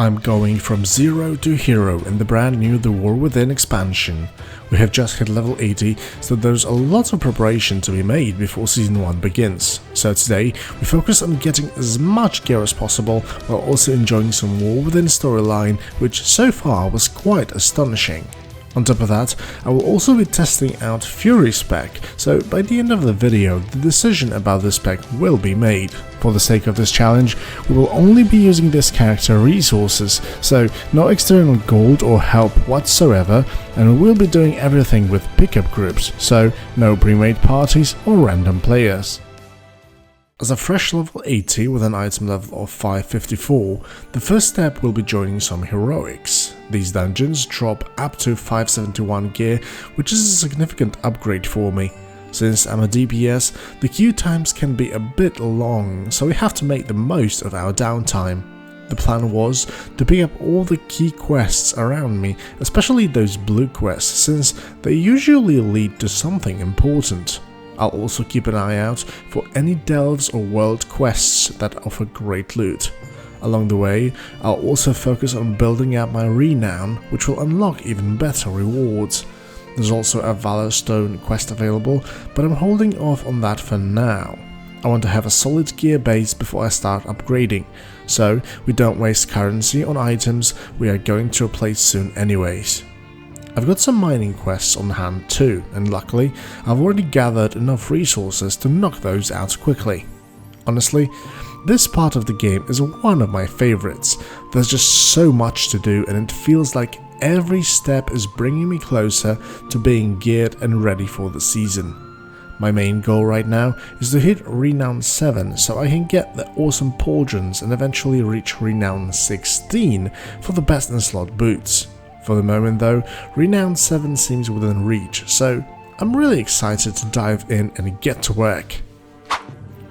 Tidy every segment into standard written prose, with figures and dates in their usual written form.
I'm going from 0 to hero in the brand new The War Within expansion. We have just hit level 80, so there's a lot of preparation to be made before season 1 begins. So today, we focus on getting as much gear as possible while also enjoying some War Within storyline, which so far was quite astonishing. On top of that, I will also be testing out Fury spec, so by the end of the video, the decision about this spec will be made. For the sake of this challenge, we will only be using this character resources, so no external gold or help whatsoever, and we will be doing everything with pickup groups, so no pre-made parties or random players. As a fresh level 80 with an item level of 554, the first step will be joining some heroics. These dungeons drop up to 571 gear, which is a significant upgrade for me. Since I'm a DPS, the queue times can be a bit long, so we have to make the most of our downtime. The plan was to pick up all the key quests around me, especially those blue quests, since they usually lead to something important. I'll also keep an eye out for any delves or world quests that offer great loot. Along the way, I'll also focus on building up my renown, which will unlock even better rewards. There's also a Valor Stone quest available, but I'm holding off on that for now. I want to have a solid gear base before I start upgrading, so we don't waste currency on items we are going to replace soon anyways. I've got some mining quests on hand too, and luckily I've already gathered enough resources to knock those out quickly. Honestly, this part of the game is one of my favorites. There's just so much to do, and it feels like every step is bringing me closer to being geared and ready for the season. My main goal right now is to hit Renown 7 so I can get the awesome pauldrons and eventually reach Renown 16 for the best in slot boots. For the moment though, Renown 7 seems within reach, so I'm really excited to dive in and get to work.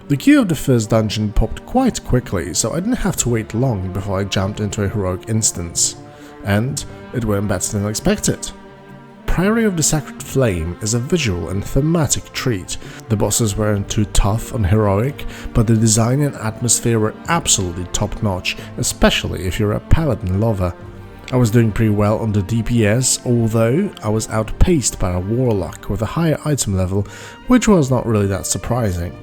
The queue of the first dungeon popped quite quickly, so I didn't have to wait long before I jumped into a heroic instance. And it went better than expected. Priory of the Sacred Flame is a visual and thematic treat. The bosses weren't too tough on heroic, but the design and atmosphere were absolutely top notch, especially if you're a paladin lover. I was doing pretty well on the DPS, although I was outpaced by a warlock with a higher item level, which was not really that surprising.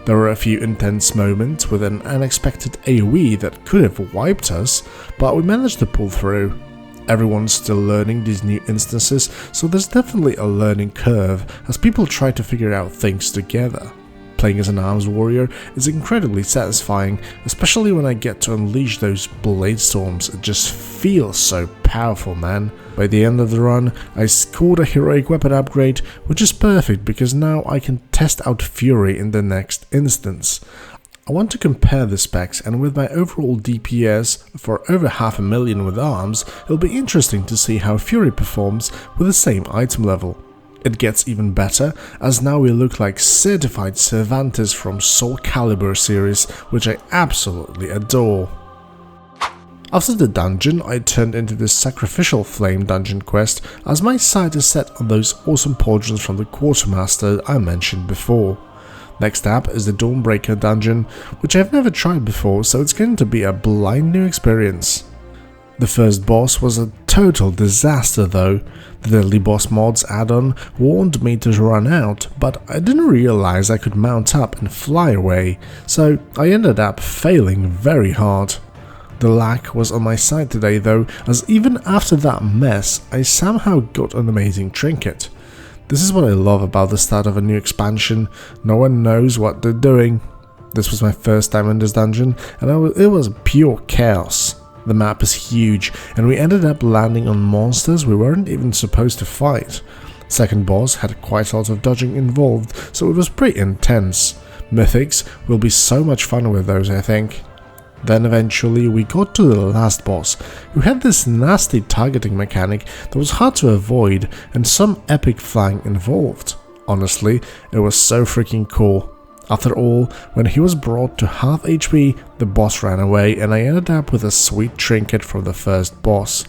There were a few intense moments with an unexpected AoE that could have wiped us, but we managed to pull through. Everyone's still learning these new instances, so there's definitely a learning curve as people try to figure out things together. Playing as an arms warrior is incredibly satisfying, especially when I get to unleash those blade storms. It just feels so powerful, man. By the end of the run, I scored a heroic weapon upgrade, which is perfect because now I can test out Fury in the next instance. I want to compare the specs, and with my overall DPS for over 500,000 with arms, it'll be interesting to see how Fury performs with the same item level. It gets even better, as now we look like certified Cervantes from Soul Calibur series, which I absolutely adore. After the dungeon, I turned into this Sacrificial Flame dungeon quest, as my sight is set on those awesome pauldrons from the Quartermaster I mentioned before. Next up is the Dawnbreaker dungeon, which I've never tried before, so it's going to be a blind new experience. The first boss was a total disaster though. The Deadly Boss Mods add-on warned me to run out, but I didn't realize I could mount up and fly away, so I ended up failing very hard. The lag was on my side today though, as even after that mess, I somehow got an amazing trinket. This is what I love about the start of a new expansion. No one knows what they're doing. This was my first time in this dungeon, and it was pure chaos. The map is huge, and we ended up landing on monsters we weren't even supposed to fight. Second boss had quite a lot of dodging involved, so it was pretty intense. Mythics will be so much fun with those, I think. Then eventually we got to the last boss, who had this nasty targeting mechanic that was hard to avoid and some epic flying involved. Honestly, it was so freaking cool. After all, when he was brought to half HP, the boss ran away and I ended up with a sweet trinket from the first boss.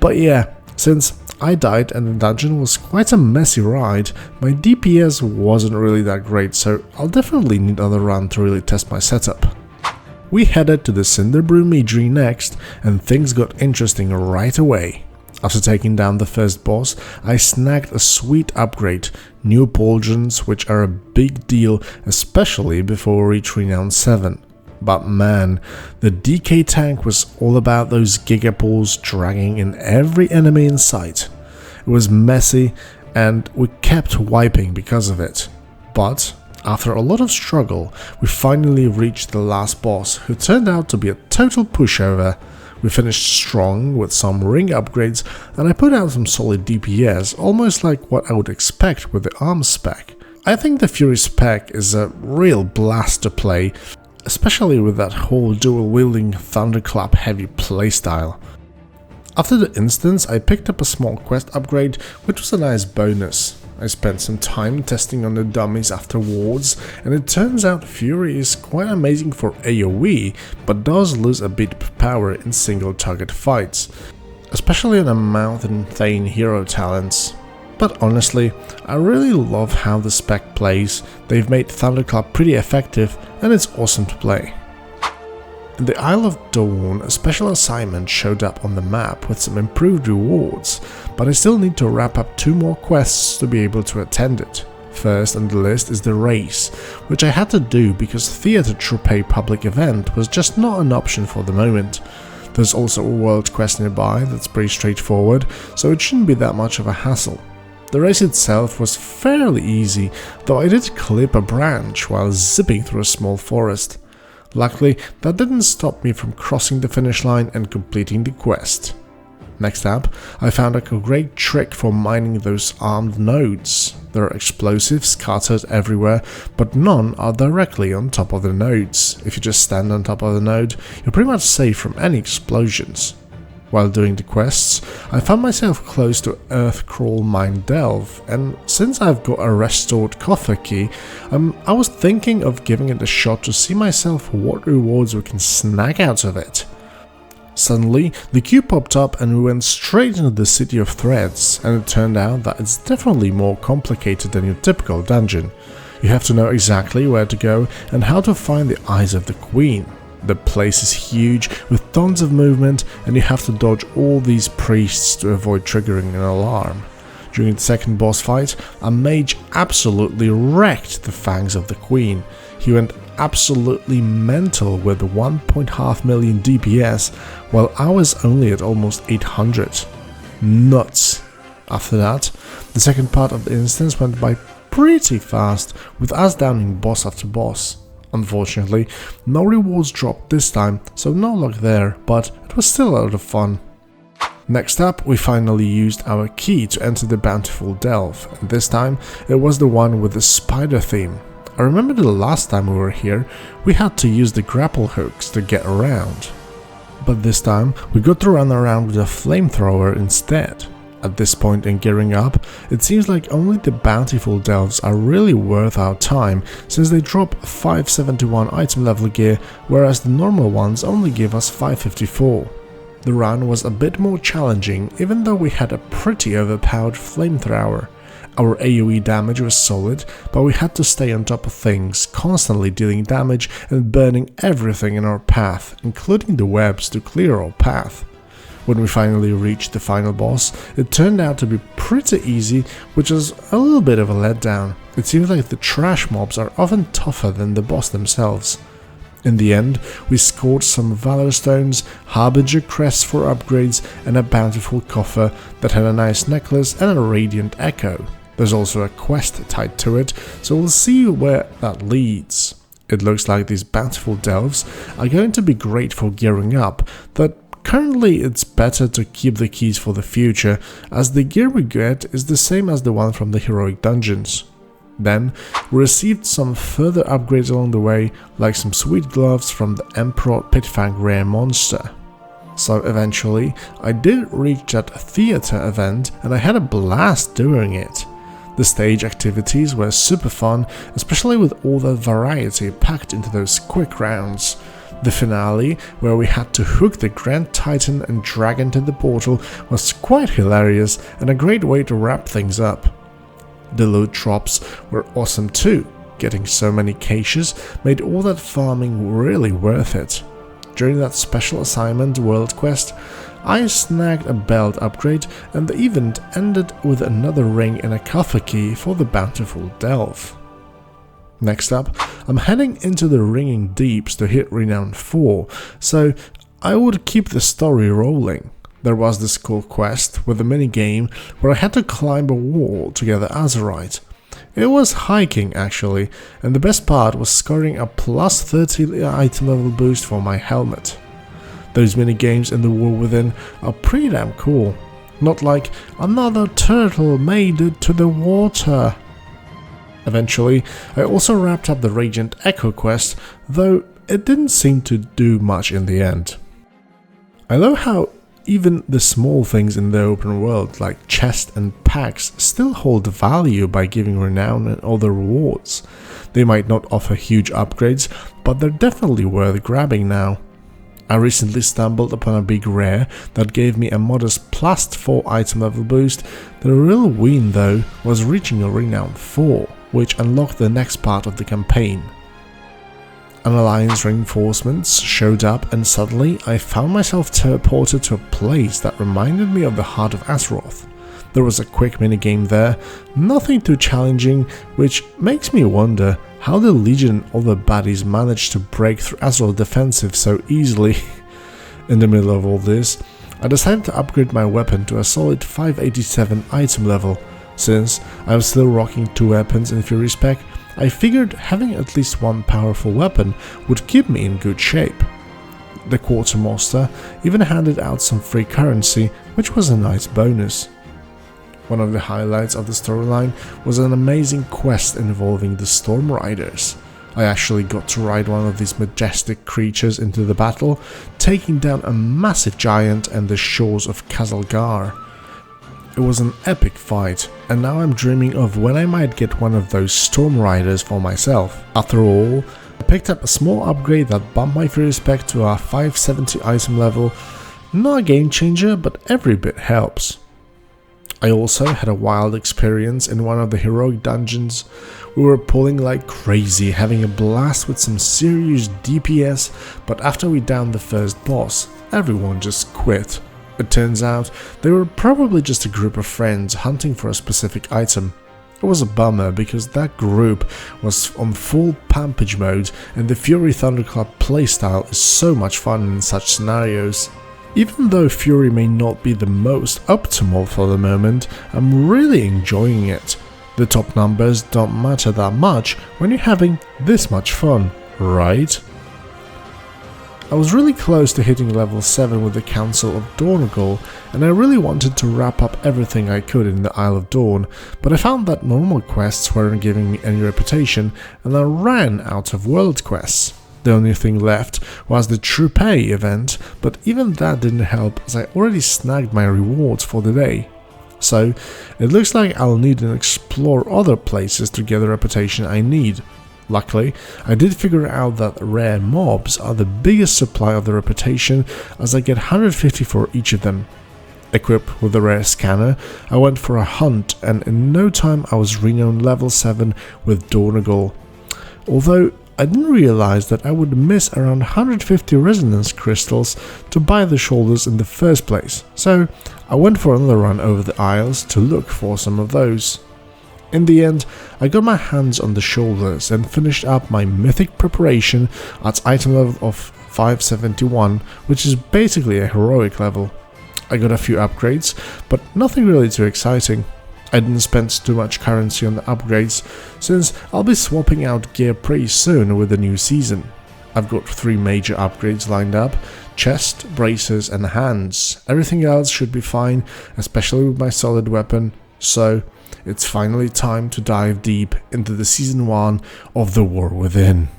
But yeah, since I died and the dungeon was quite a messy ride, my DPS wasn't really that great, so I'll definitely need another run to really test my setup. We headed to the Cinderbrew Meadery next, and things got interesting right away. After taking down the first boss, I snagged a sweet upgrade, new pauldrons, which are a big deal, especially before we reach Renown 7. But man, the DK tank was all about those gigapauls dragging in every enemy in sight. It was messy, and we kept wiping because of it. But after a lot of struggle, we finally reached the last boss, who turned out to be a total pushover. We finished strong with some ring upgrades, and I put out some solid DPS, almost like what I would expect with the arms spec. I think the Fury spec is a real blast to play, especially with that whole dual-wielding thunderclap heavy playstyle. After the instance, I picked up a small quest upgrade, which was a nice bonus. I spent some time testing on the dummies afterwards, and it turns out Fury is quite amazing for AoE, but does lose a bit of power in single target fights, especially on a Mouth and Thane hero talents. But honestly, I really love how the spec plays. They've made Thunderclap pretty effective, and it's awesome to play. In the Isle of Dawn, a special assignment showed up on the map with some improved rewards, but I still need to wrap up 2 more quests to be able to attend it. First on the list is the race, which I had to do because Theatre Troupe public event was just not an option for the moment. There's also a world quest nearby that's pretty straightforward, so it shouldn't be that much of a hassle. The race itself was fairly easy, though I did clip a branch while zipping through a small forest. Luckily, that didn't stop me from crossing the finish line and completing the quest. Next up, I found a great trick for mining those armed nodes. There are explosives scattered everywhere, but none are directly on top of the nodes. If you just stand on top of the node, you're pretty much safe from any explosions. While doing the quests, I found myself close to Earthcrawl Mine Delve, and since I've got a restored coffer key, I was thinking of giving it a shot to see myself what rewards we can snag out of it. Suddenly, the queue popped up and we went straight into the City of Threads, and it turned out that it's definitely more complicated than your typical dungeon. You have to know exactly where to go and how to find the Eyes of the Queen. The place is huge with tons of movement, and you have to dodge all these priests to avoid triggering an alarm. During the second boss fight, a mage absolutely wrecked the Fangs of the Queen. He went absolutely mental with 1.5 million DPS, while I was only at almost 800. Nuts! After that, the second part of the instance went by pretty fast, with us downing boss after boss. Unfortunately, no rewards dropped this time, so no luck there, but it was still a lot of fun. Next up, we finally used our key to enter the Bountiful Delve, and this time it was the one with the spider theme. I remember the last time we were here, we had to use the grapple hooks to get around. But this time, we got to run around with a flamethrower instead. At this point in gearing up, it seems like only the Bountiful Delves are really worth our time, since they drop 571 item level gear, whereas the normal ones only give us 554. The run was a bit more challenging, even though we had a pretty overpowered flamethrower. Our AoE damage was solid, but we had to stay on top of things, constantly dealing damage and burning everything in our path, including the webs to clear our path. When we finally reached the final boss, it turned out to be pretty easy, which was a little bit of a letdown. It seems like the trash mobs are often tougher than the boss themselves. In the end, we scored some Valor Stones, Harbinger crests for upgrades, and a bountiful coffer that had a nice necklace and a Radiant Echo. There's also a quest tied to it, so we'll see where that leads. It looks like these Bountiful Delves are going to be great for gearing up, but currently it's better to keep the keys for the future, as the gear we get is the same as the one from the heroic dungeons. Then we received some further upgrades along the way, like some sweet gloves from the Emperor Pitfang rare monster. So eventually I did reach that theatre event and I had a blast doing it. The stage activities were super fun, especially with all the variety packed into those quick rounds. The finale, where we had to hook the Grand Titan and Dragon to the portal, was quite hilarious and a great way to wrap things up. The loot drops were awesome too. Getting so many caches made all that farming really worth it. During that special assignment world quest, I snagged a belt upgrade and the event ended with another ring and a coffer key for the Bountiful Delve. Next up, I'm heading into the Ringing Deeps to hit Renown 4, so I would keep the story rolling. There was this cool quest with a minigame where I had to climb a wall to get the azurite. It was hiking actually, and the best part was scoring a plus 30 item level boost for my helmet. Those minigames in the War Within are pretty damn cool, not like another turtle made it to the water. Eventually, I also wrapped up the Radiant Echo quest, though it didn't seem to do much in the end. I love how even the small things in the open world like chests and packs still hold value by giving renown and other rewards. They might not offer huge upgrades, but they're definitely worth grabbing now. I recently stumbled upon a big rare that gave me a modest plus 4 item level boost. The real win though was reaching a Renown 4, which unlocked the next part of the campaign. An alliance reinforcements showed up and suddenly I found myself teleported to a place that reminded me of the heart of Azeroth. There was a quick minigame there, nothing too challenging, which makes me wonder how the Legion and other baddies managed to break through Azeroth defensive so easily. In the middle of all this, I decided to upgrade my weapon to a solid 587 item level. Since I'm still rocking 2 weapons in Fury spec, I figured having at least one powerful weapon would keep me in good shape. The Quartermaster even handed out some free currency, which was a nice bonus. One of the highlights of the storyline was an amazing quest involving the Storm Riders. I actually got to ride one of these majestic creatures into the battle, taking down a massive giant and the shores of Khazalgar. It was an epic fight, and now I'm dreaming of when I might get one of those Storm Riders for myself. After all, I picked up a small upgrade that bumped my Fury spec to a 570 item level. Not a game changer, but every bit helps. I also had a wild experience in one of the heroic dungeons. We were pulling like crazy, having a blast with some serious DPS, but after we downed the first boss, everyone just quit. It turns out they were probably just a group of friends hunting for a specific item. It was a bummer because that group was on full pampage mode and the Fury Thunderclap playstyle is so much fun in such scenarios. Even though Fury may not be the most optimal for the moment, I'm really enjoying it. The top numbers don't matter that much when you're having this much fun, right? I was really close to hitting level 7 with the Council of Dornogal, and I really wanted to wrap up everything I could in the Isle of Dawn, but I found that normal quests weren't giving me any reputation, and I ran out of world quests. The only thing left was the Troupe event, but even that didn't help as I already snagged my rewards for the day. So, it looks like I'll need to explore other places to get the reputation I need. Luckily, I did figure out that rare mobs are the biggest supply of the reputation as I get 150 for each of them. Equipped with the rare scanner, I went for a hunt and in no time I was renowned level 7 with Dornogal. Although I didn't realize that I would miss around 150 resonance crystals to buy the shoulders in the first place, so I went for another run over the Isles to look for some of those. In the end, I got my hands on the shoulders and finished up my mythic preparation at item level of 571, which is basically a heroic level. I got a few upgrades, but nothing really too exciting. I didn't spend too much currency on the upgrades, since I'll be swapping out gear pretty soon with the new season. I've got 3 major upgrades lined up: chest, bracers and hands. Everything else should be fine, especially with my solid weapon, so it's finally time to dive deep into the Season 1 of the War Within.